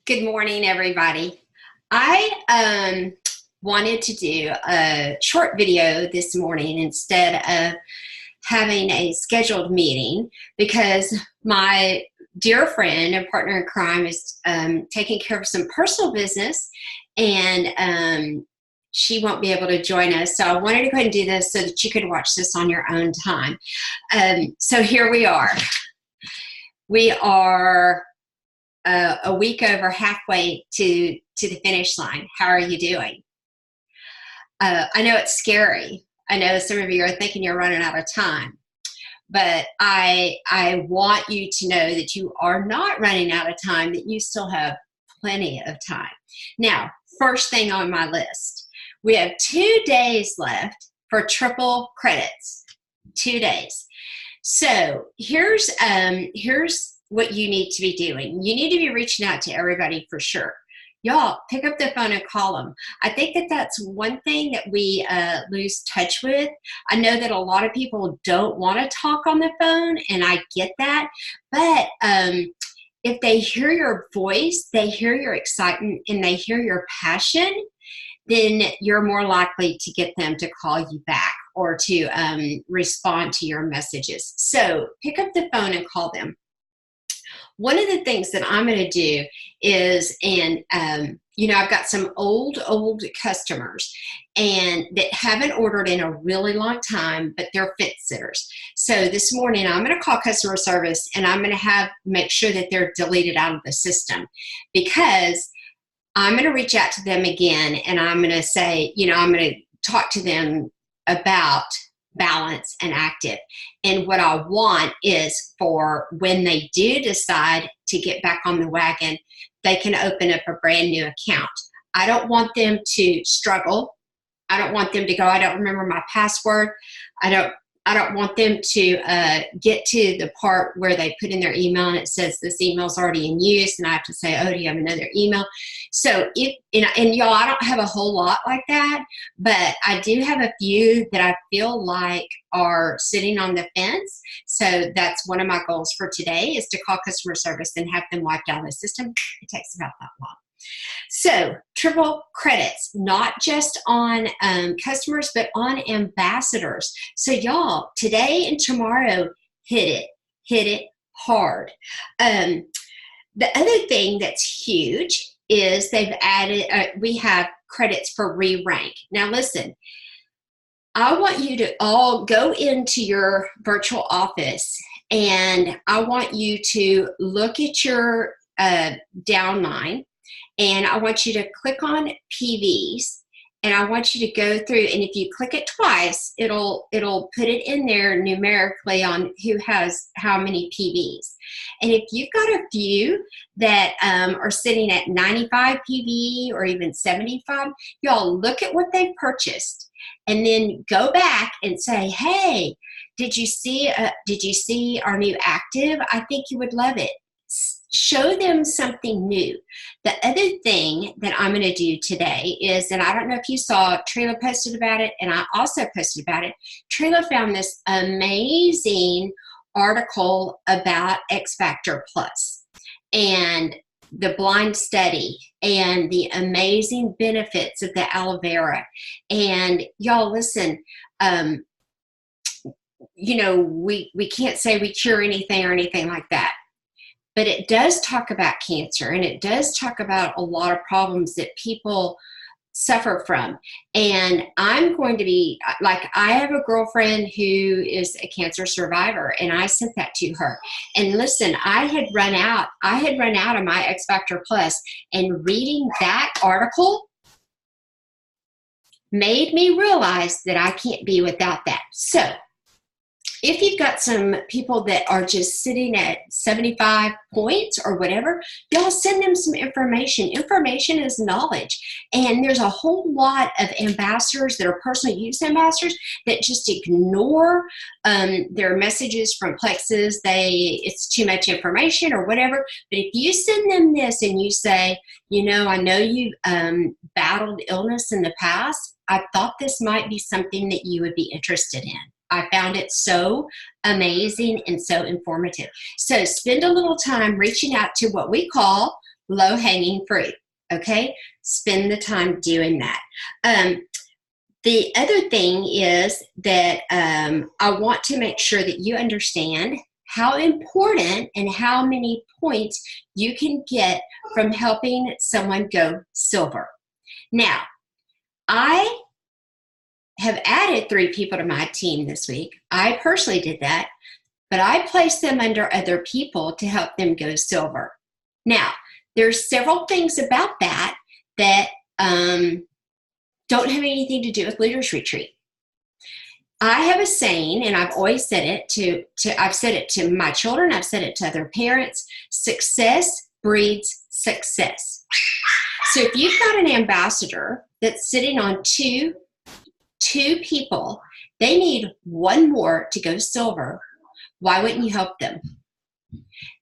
Good morning, everybody. I wanted to do a short video this morning instead of having a scheduled meeting because my dear friend and partner in crime is taking care of some personal business and she won't be able to join us. So I wanted to go ahead and do this so that you could watch this on your own time. So here we are. We are a week over halfway to the finish line. How are you doing? I know it's scary. I know some of you are thinking you're running out of time, but I want you to know that you are not running out of time, that you still have plenty of time. Now, first thing on my list, we have 2 days left for triple credits. 2 days. So here's what you need to be doing. You need to be reaching out to everybody for sure. Y'all, pick up the phone and call them. I think that that's one thing that we lose touch with. I know that a lot of people don't want to talk on the phone, and I get that. But if they hear your voice, they hear your excitement, and they hear your passion, then you're more likely to get them to call you back or to respond to your messages. So pick up the phone and call them. One of the things that I'm going to do is, I've got some old customers and that haven't ordered in a really long time, but they're fence sitters. So this morning I'm going to call customer service and I'm going to make sure that they're deleted out of the system, because I'm going to reach out to them again and I'm going to say, I'm going to talk to them about balance and active. And what I want is for when they do decide to get back on the wagon, they can open up a brand new account. I don't want them to struggle. I don't want them to go, I don't remember my password. I don't want them to get to the part where they put in their email and it says this email's already in use, and I have to say, oh, do you have another email? So and y'all, I don't have a whole lot like that, but I do have a few that I feel like are sitting on the fence. So that's one of my goals for today, is to call customer service and have them wiped out of the system. It takes about that long. So triple credits, not just on customers, but on ambassadors. So y'all, today and tomorrow, hit it hard. The other thing that's huge is they've added, we have credits for re-rank. Now listen, I want you to all go into your virtual office and I want you to look at your downline. And I want you to click on PVs, and I want you to go through, and if you click it twice, it'll put it in there numerically on who has how many PVs. And if you've got a few that are sitting at 95 PV or even 75, y'all look at what they've purchased, and then go back and say, hey, did you see our new active? I think you would love it. Show them something new. The other thing that I'm going to do today is, and I don't know if you saw, Trila posted about it, and I also posted about it. Trila found this amazing article about X Factor Plus and the blind study and the amazing benefits of the aloe vera. And y'all, listen, we can't say we cure anything or anything like that. But it does talk about cancer, and it does talk about a lot of problems that people suffer from. And I'm going to be, like, I have a girlfriend who is a cancer survivor, and I sent that to her. And listen, I had run out of my X Factor Plus, and reading that article made me realize that I can't be without that. So if you've got some people that are just sitting at 75 points or whatever, y'all send them some information. Information is knowledge. And there's a whole lot of ambassadors that are personal use ambassadors that just ignore their messages from Plexus. It's too much information or whatever. But if you send them this and you say, I know you battled illness in the past, I thought this might be something that you would be interested in. I found it so amazing and so informative. So spend a little time reaching out to what we call low-hanging fruit, okay? Spend the time doing that. The other thing is that I want to make sure that you understand how important and how many points you can get from helping someone go silver. Now, I have added 3 people to my team this week. I personally did that, but I placed them under other people to help them go silver. Now, there's several things about that that don't have anything to do with Leaders Retreat. I have a saying, and I've always said it I've said it to my children, I've said it to other parents: success breeds success. So if you've got an ambassador that's sitting on two people, they need one more to go silver. Why wouldn't you help them?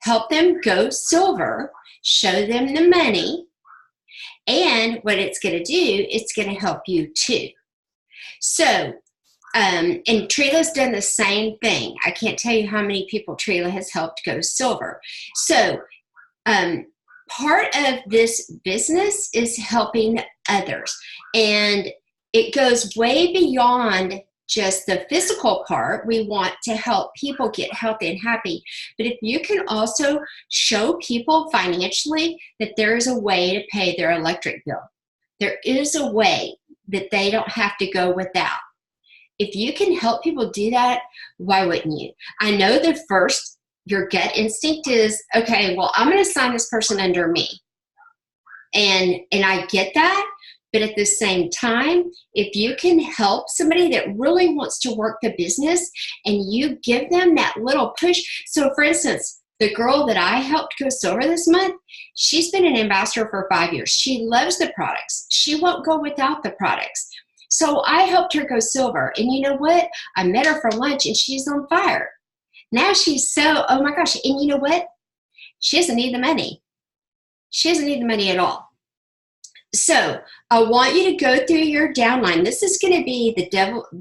Help them go silver, show them the money, and what it's going to do, it's going to help you too. So, and Trila's done the same thing. I can't tell you how many people Trila has helped go silver. So, part of this business is helping others. And it goes way beyond just the physical part. We want to help people get healthy and happy. But if you can also show people financially that there is a way to pay their electric bill, there is a way that they don't have to go without. If you can help people do that, why wouldn't you? I know that first your gut instinct is, okay, well, I'm going to sign this person under me. And I get that. But at the same time, if you can help somebody that really wants to work the business and you give them that little push. So for instance, the girl that I helped go silver this month, she's been an ambassador for 5 years. She loves the products. She won't go without the products. So I helped her go silver. And you know what? I met her for lunch and she's on fire. Now she's so, oh my gosh. And you know what? She doesn't need the money. She doesn't need the money at all. So I want you to go through your downline. This is going to be the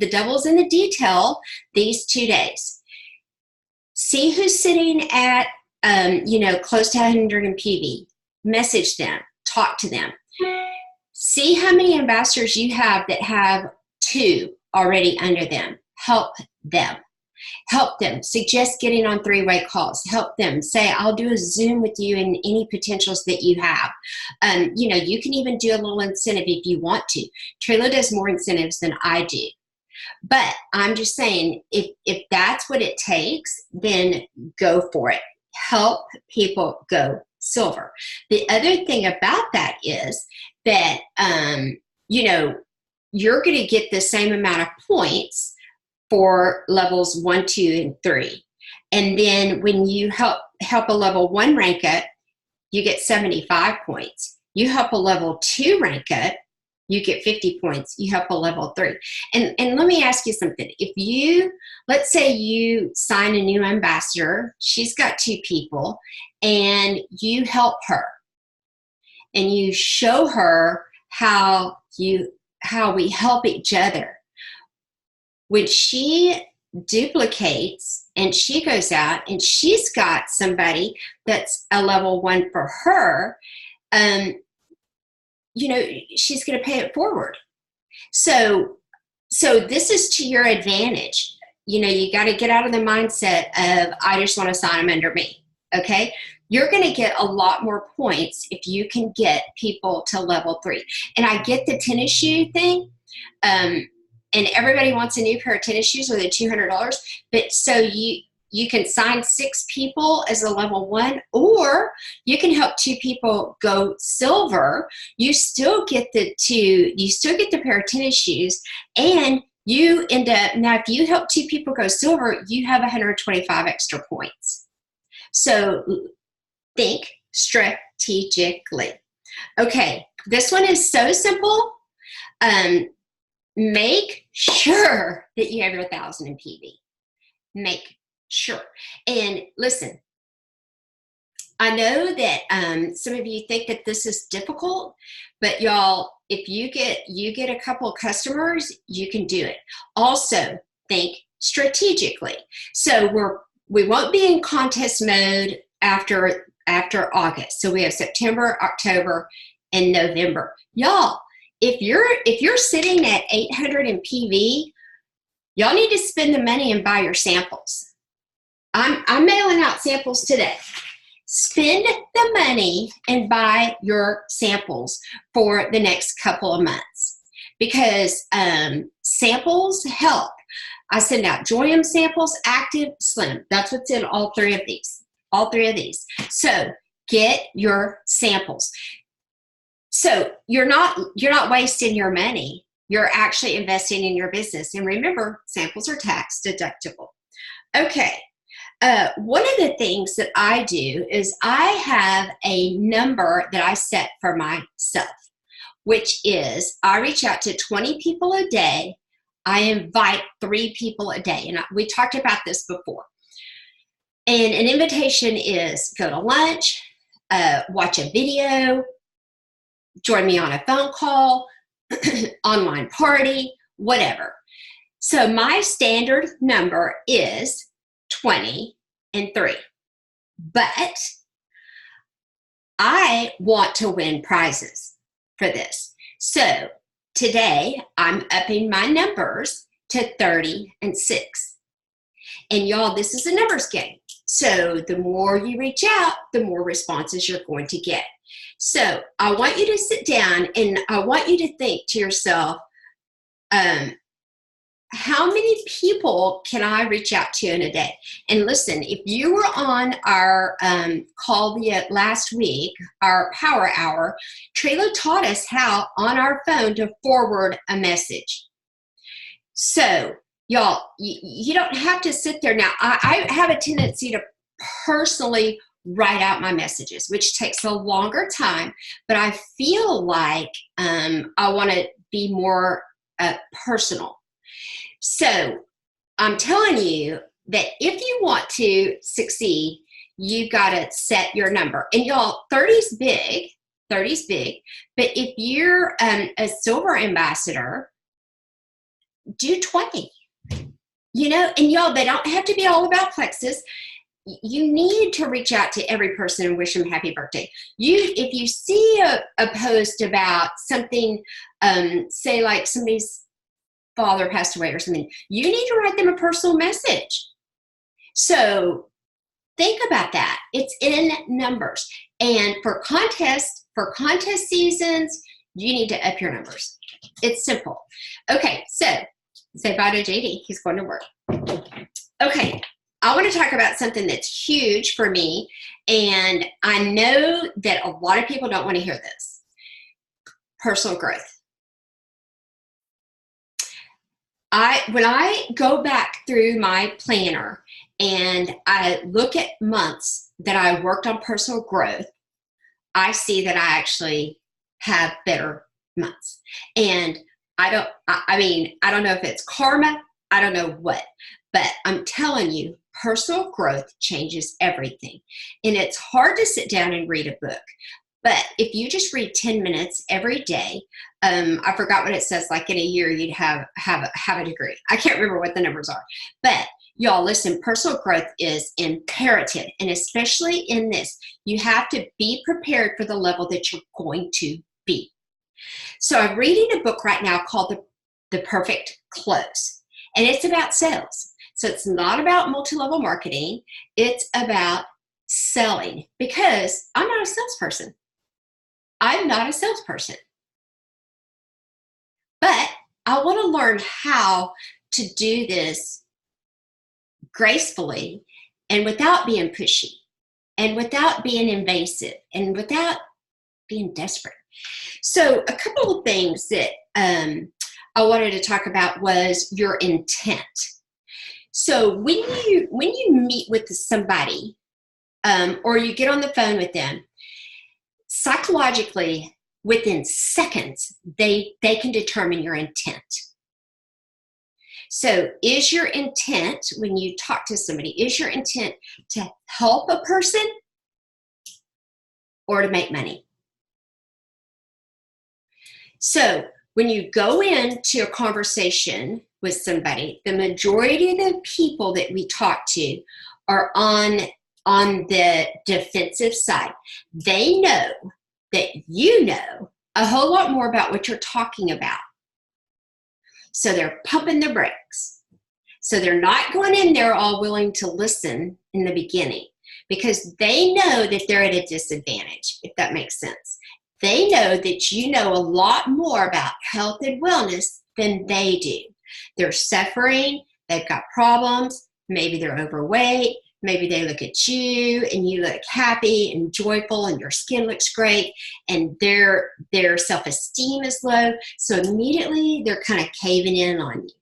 devil's in the detail these 2 days. See who's sitting at, close to 100 in PV. Message them. Talk to them. See how many ambassadors you have that have 2 already under them. Help them. Help them. Suggest getting on 3-way calls. Help them. Say, I'll do a Zoom with you and any potentials that you have. You can even do a little incentive if you want to. Trila does more incentives than I do. But I'm just saying, if that's what it takes, then go for it. Help people go silver. The other thing about that is that, you're going to get the same amount of points for levels 1, 2, and 3. And then when you help a level 1 rank up, you get 75 points. You help a level 2 rank up, you get 50 points. You help a level 3. And let me ask you something. If let's say you sign a new ambassador, she's got 2 people, and you help her, and you show her how we help each other. When she duplicates and she goes out and she's got somebody that's a level 1 for her, she's going to pay it forward. So this is to your advantage. You got to get out of the mindset of, I just want to sign them under me. Okay. You're going to get a lot more points if you can get people to level 3. And I get the tennis shoe thing. And everybody wants a new pair of tennis shoes with $200. But so you can sign 6 people as a level 1, or you can help 2 people go silver. You still get the pair of tennis shoes, and you end up, now if you help 2 people go silver, you have 125 extra points. So think strategically. Okay, this one is so simple. Make sure that you have your 1,000 in PV. Make sure. And listen, I know that some of you think that this is difficult, but y'all, if you get a couple of customers, you can do it. Also, think strategically. So we won't be in contest mode after after August. So we have September, October, and November. Y'all, if you're sitting at 800 in PV, y'all need to spend the money and buy your samples. I'm mailing out samples today. Spend the money and buy your samples for the next couple of months, because samples help. I send out Joyum samples, Active, Slim. That's what's in all three of these. All three of these. So get your samples. So you're not wasting your money. You're actually investing in your business. And remember, samples are tax deductible. Okay. One of the things that I do is I have a number that I set for myself, which is I reach out to 20 people a day. I invite 3 people a day. And we talked about this before. And an invitation is go to lunch, watch a video, join me on a phone call, online party, whatever. So my standard number is 20 and 3. But I want to win prizes for this. So today I'm upping my numbers to 30 and 6. And y'all, this is a numbers game. So the more you reach out, the more responses you're going to get. So I want you to sit down and I want you to think to yourself, how many people can I reach out to in a day? And listen, if you were on our call last week, our power hour, Trello taught us how on our phone to forward a message. So y'all, you don't have to sit there. Now, I have a tendency to personally write out my messages, which takes a longer time, but I feel like I want to be more personal. So I'm telling you that if you want to succeed, you got to set your number. And y'all, 30's big, but if you're a silver ambassador, do 20. You know, and y'all, they don't have to be all about Plexus. You need to reach out to every person and wish them happy birthday. If you see a post about something, say like somebody's father passed away or something, you need to write them a personal message. So think about that. It's in numbers. And for contest seasons, you need to up your numbers. It's simple. Okay, so say bye to JD. He's going to work. Okay, I want to talk about something that's huge for me, and I know that a lot of people don't want to hear this. Personal growth. When I go back through my planner and I look at months that I worked on personal growth, I see that I actually have better months. And I don't know if it's karma, I don't know what, but I'm telling you, personal growth changes everything. And it's hard to sit down and read a book. But if you just read 10 minutes every day, I forgot what it says, like in a year you'd have a degree. I can't remember what the numbers are. But y'all, listen, personal growth is imperative. And especially in this, you have to be prepared for the level that you're going to be. So I'm reading a book right now called The Perfect Close. And it's about sales. So it's not about multi-level marketing. It's about selling, because I'm not a salesperson. I'm not a salesperson. But I want to learn how to do this gracefully and without being pushy and without being invasive and without being desperate. So a couple of things that I wanted to talk about was your intent. So when you meet with somebody or you get on the phone with them, psychologically, within seconds, they can determine your intent. So is your intent, when you talk to somebody, is your intent to help a person or to make money? So when you go into a conversation with somebody, the majority of the people that we talk to are on on the defensive side. They know that you know a whole lot more about what you're talking about. So they're pumping the brakes. So they're not going in there all willing to listen in the beginning because they know that they're at a disadvantage, if that makes sense. They know that you know a lot more about health and wellness than they do. They're suffering, they've got problems, maybe they're overweight, maybe they look at you and you look happy and joyful and your skin looks great and their self-esteem is low. So immediately they're kind of caving in on you.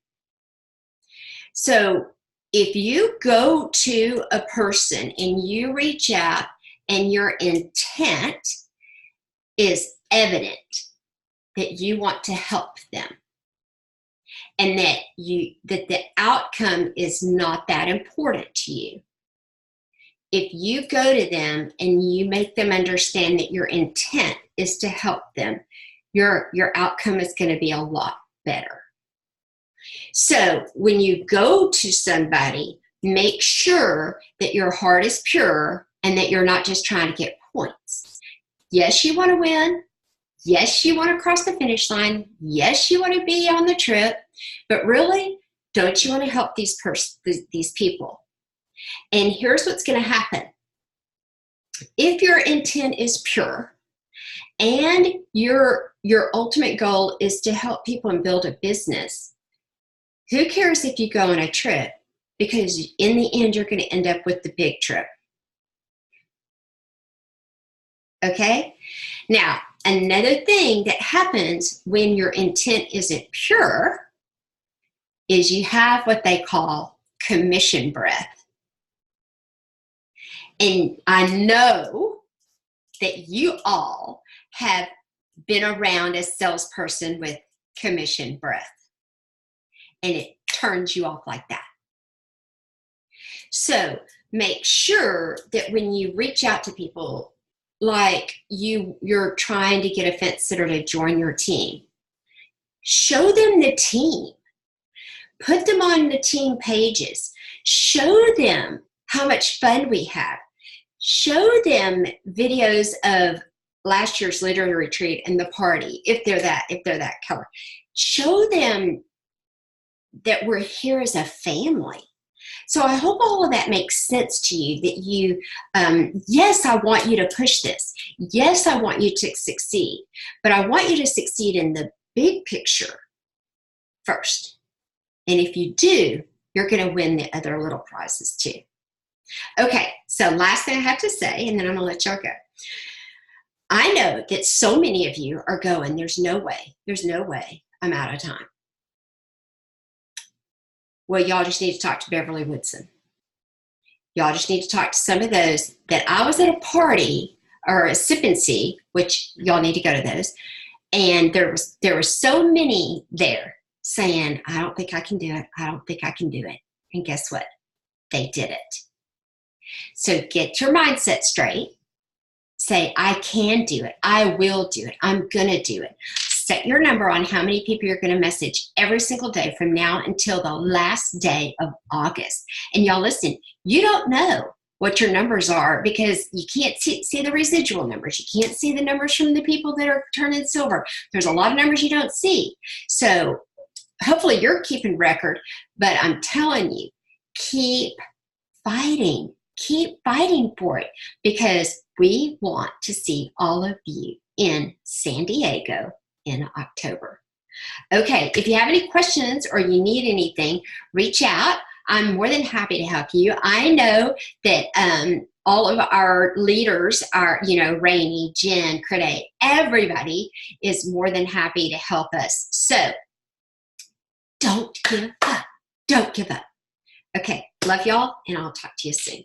So if you go to a person and you reach out and your intent is evident that you want to help them and that the outcome is not that important to you. If you go to them and you make them understand that your intent is to help them, your outcome is going to be a lot better. So when you go to somebody, make sure that your heart is pure and that you're not just trying to get points. Yes, you want to win. Yes, you want to cross the finish line. Yes, you want to be on the trip. But really, don't you want to help these people? And here's what's going to happen. If your intent is pure and your ultimate goal is to help people and build a business, who cares if you go on a trip? Because in the end, you're going to end up with the big trip. Okay? Now, another thing that happens when your intent isn't pure is you have what they call commission breath. And I know that you all have been around a salesperson with commission breath. And it turns you off like that. So make sure that when you reach out to people, like you're trying to get a fence sitter to join your team, show them the team. Put them on the team pages. Show them how much fun we have. Show them videos of last year's leader retreat and the party, if they're that color. Show them that we're here as a family. So I hope all of that makes sense to you, that you, yes, I want you to push this. Yes, I want you to succeed, but I want you to succeed in the big picture first. And if you do, you're going to win the other little prizes too. Okay, so last thing I have to say, and then I'm going to let y'all go. I know that so many of you are going, there's no way, I'm out of time. Well, y'all just need to talk to Beverly Woodson. Y'all just need to talk to some of those that I was at a party or a sip and see, which y'all need to go to those. And there were so many there saying, I don't think I can do it. I don't think I can do it. And guess what? They did it. So get your mindset straight. Say, I can do it. I will do it. I'm going to do it. Set your number on how many people you're going to message every single day from now until the last day of August. And y'all listen, you don't know what your numbers are because you can't see the residual numbers. You can't see the numbers from the people that are turning silver. There's a lot of numbers you don't see. So hopefully you're keeping record, but I'm telling you, keep fighting. Keep fighting for it because we want to see all of you in San Diego in October. Okay, if you have any questions or you need anything, reach out. I'm more than happy to help you. I know that all of our leaders are, Rainey, Jen, Crede, everybody is more than happy to help us. So don't give up. Don't give up. Okay, love y'all, and I'll talk to you soon.